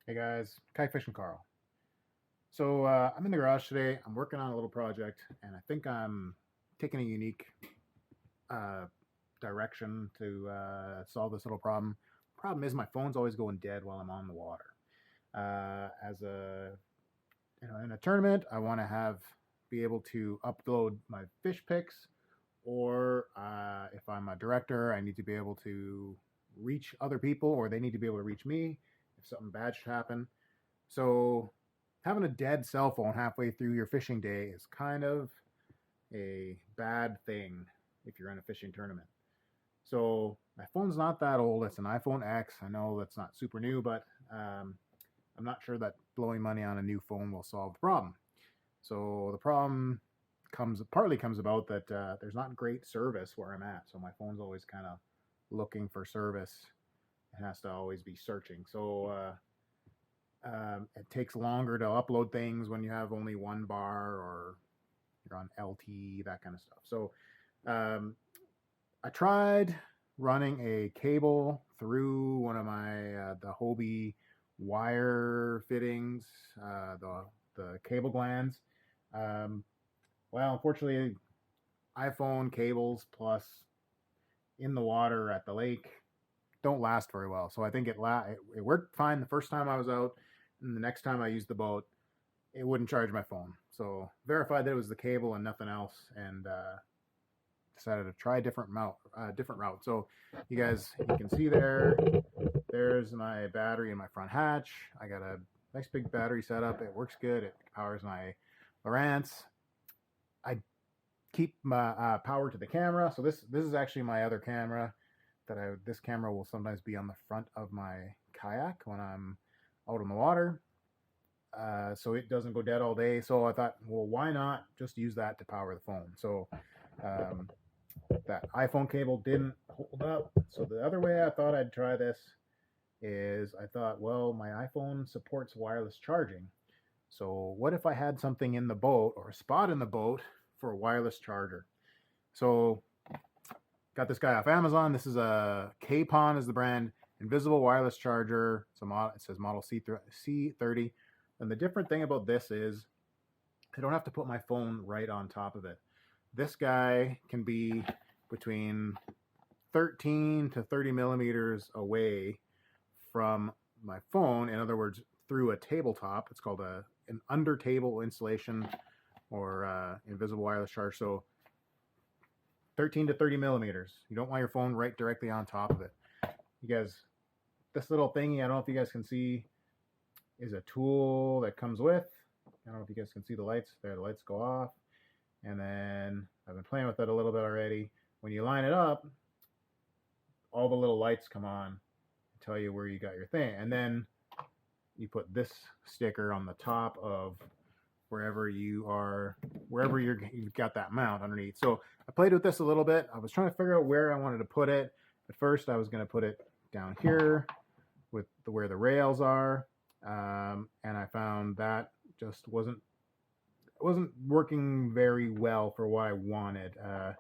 Hey guys, Kayak Fishing Carl. So I'm in the garage today. I'm working on a little project, and I think I'm taking a unique uh, direction to solve this little problem. Problem is, my phone's always going dead while I'm on the water. As a in a tournament, I want to be able to upload my fish pics, or if I'm a director, I need to be able to reach other people, or they need to be able to reach me if something bad should happen. So having a dead cell phone halfway through your fishing day is kind of a bad thing if you're in a fishing tournament. So my phone's not that old. It's an iPhone X. I know that's not super new, but I'm not sure that blowing money on a new phone will solve the problem. So the problem comes about that there's not great service where I'm at. So my phone's always kind of looking for service. It has to always be searching. So it takes longer to upload things when you have only one bar or you're on LT, that kind of stuff. So um, I tried running a cable through one of my the Hobie wire fittings, the cable glands. Um, well, unfortunately, iPhone cables plus in the water at the lake don't last very well. So I think it worked fine the first time I was out, and the next time I used the boat, it wouldn't charge my phone. So verified that it was the cable and nothing else, and decided to try a different route. So you can see there's my battery in my front hatch. I got a nice big battery setup. It works good. It powers my Lowrance. I keep my power to the camera. So this is actually my other camera. This camera will sometimes be on the front of my kayak when I'm out on the water, so it doesn't go dead all day. So I thought, well, why not just use that to power the phone? So um, that iPhone cable didn't hold up. So the other way I thought I'd try this is I thought, well, my iPhone supports wireless charging. So what if I had something in the boat or a spot in the boat for a wireless charger? So got this guy off Amazon. This is a Kpon is the brand, invisible wireless charger. It says model C30. And the different thing about this is I don't have to put my phone right on top of it. This guy can be between 13 to 30 millimeters away from my phone. In other words, through a tabletop. It's called an under table installation or invisible wireless charge. So 13 to 30 millimeters. You don't want your phone right directly on top of it. You guys, this little thingy, I don't know if you guys can see, is a tool that comes with. I don't know if you guys can see the lights. There, the lights go off. And then I've been playing with it a little bit already. When you line it up, all the little lights come on and tell you where you got your thing. And then you put this sticker on the top of you've got that mount underneath. So I played with this a little bit. I was trying to figure out where I wanted to put it. At first, I was going to put it down here with where the rails are, and I found that just wasn't working very well for what I wanted. I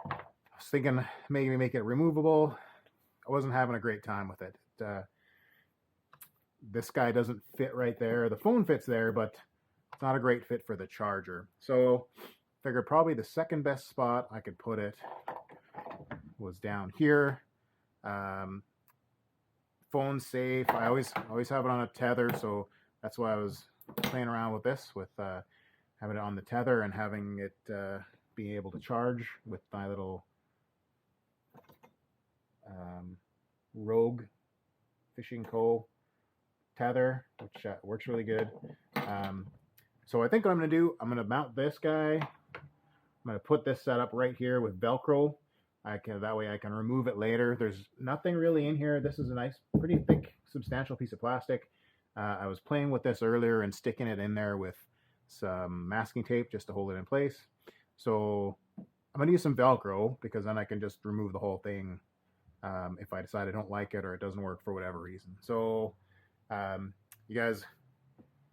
was thinking maybe make it removable. I wasn't having a great time with it. This guy doesn't fit right there. The phone fits there, but it's not a great fit for the charger. So figured probably the second best spot I could put it was down here. Phone's safe. I always have it on a tether, so that's why I was playing around with this, with having it on the tether and having it being able to charge with my little Rogue Fishing Co. tether, which works really good. So I think what I'm going to do, I'm going to mount this guy. I'm going to put this setup right here with Velcro. That way I can remove it later. There's nothing really in here. This is a nice, pretty thick, substantial piece of plastic. I was playing with this earlier and sticking it in there with some masking tape just to hold it in place. So I'm going to use some Velcro because then I can just remove the whole thing if I decide I don't like it or it doesn't work for whatever reason. So you guys,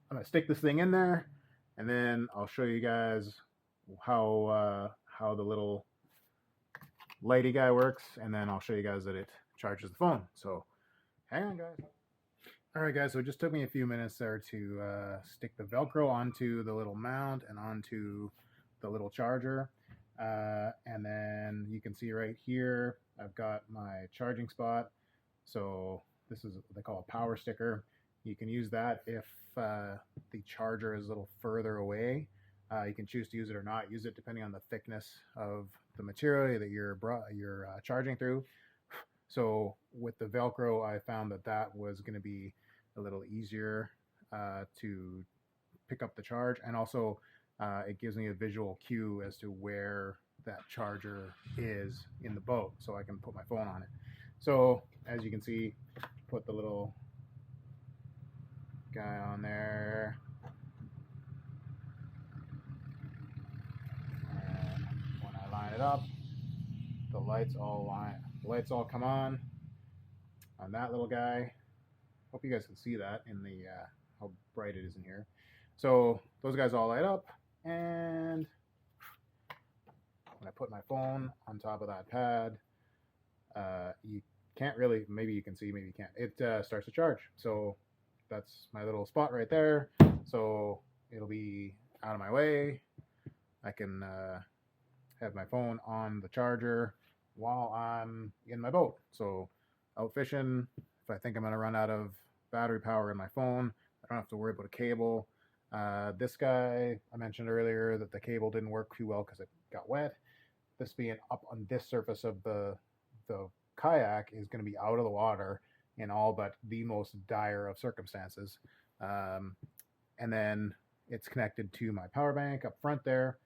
I'm going to stick this thing in there, and then I'll show you guys how the little lighty guy works, and then I'll show you guys that it charges the phone. So hang on, guys. All right, guys, so it just took me a few minutes there to stick the Velcro onto the little mount and onto the little charger. And then you can see right here, I've got my charging spot. So this is what they call a power sticker. You can use that if the charger is a little further away. You can choose to use it or not use it depending on the thickness of the material that you're charging through. So with the Velcro, I found that that was going to be a little easier to pick up the charge, and also it gives me a visual cue as to where that charger is in the boat, so I can put my phone on it. So as you can see, put the little guy on there. And when I line it up, the lights all come on that little guy. Hope you guys can see that in the how bright it is in here. So those guys all light up, and when I put my phone on top of that pad, you can't really, maybe you can see, maybe you can't, it starts to charge. So that's my little spot right there. So it'll be out of my way. I can have my phone on the charger while I'm in my boat. So out fishing, if I think I'm going to run out of battery power in my phone, I don't have to worry about a cable. This guy, I mentioned earlier that the cable didn't work too well because it got wet. This being up on this surface of the kayak is going to be out of the water in all but the most dire of circumstances. And then it's connected to my power bank up front there.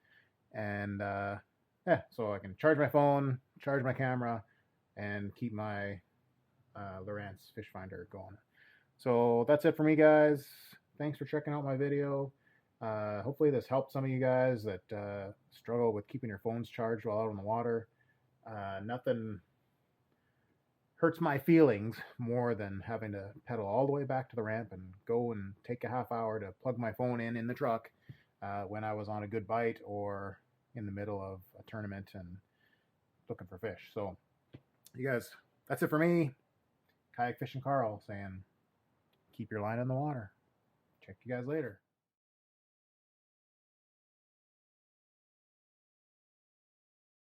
And yeah, so I can charge my phone, charge my camera, and keep my Lowrance fish finder going. So that's it for me, guys. Thanks for checking out my video. Hopefully this helped some of you guys that struggle with keeping your phones charged while out on the water. Nothing hurts my feelings more than having to pedal all the way back to the ramp and go and take a half hour to plug my phone in the truck when I was on a good bite or in the middle of a tournament and looking for fish. So you guys, that's it for me. Kayak Fishing Carl saying, keep your line in the water. Check you guys later.